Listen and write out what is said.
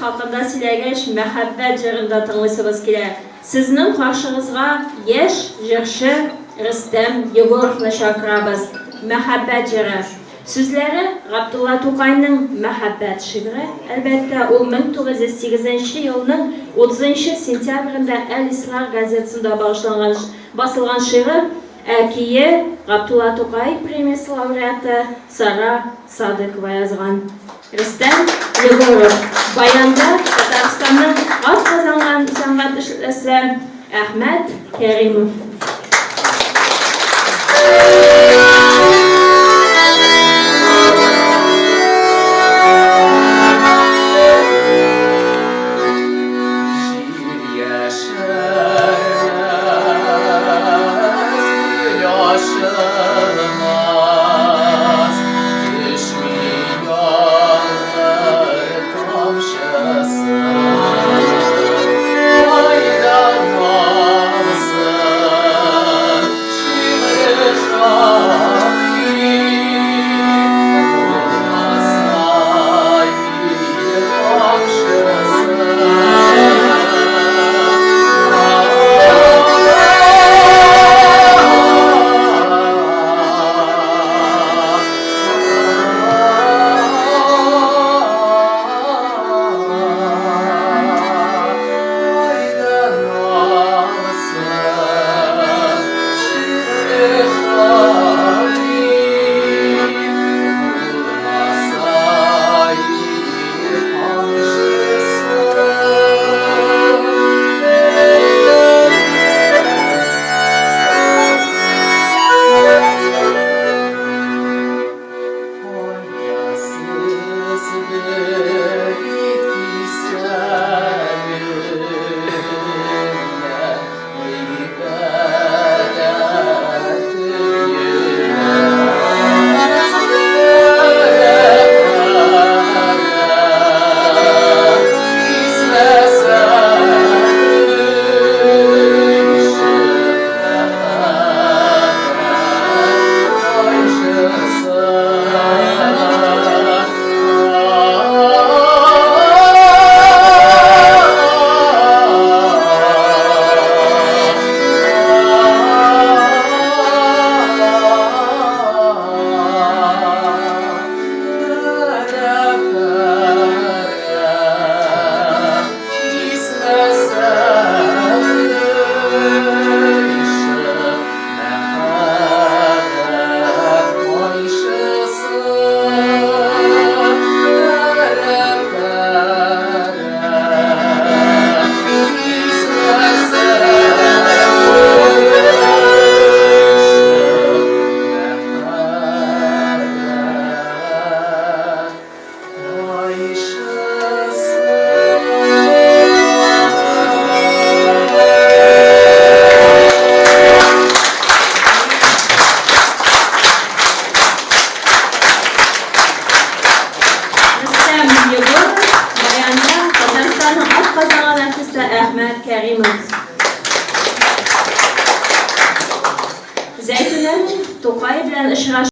хакында сөйләгәч, мәхәббәт җырында тыңлыйсыбыз килә. Сезнең каршыгызга яшь җырчы Рөстәм Егоровны чакырабыз. Мәхәббәт җыры. Сүзләре Габдулла Тукайның мәхәббәт шигыре. Әлбәттә, ул 1908 елның 30 сентябрендә Әл-Исрар газетасында басылган шигырь. Әкие Габдулла Тукай премиясе лауреаты Сара Садыкова язган. Рөстәм Егоров баянда Татарстанның атказанган сәнгать эшләсе Әхмәт Кәримов.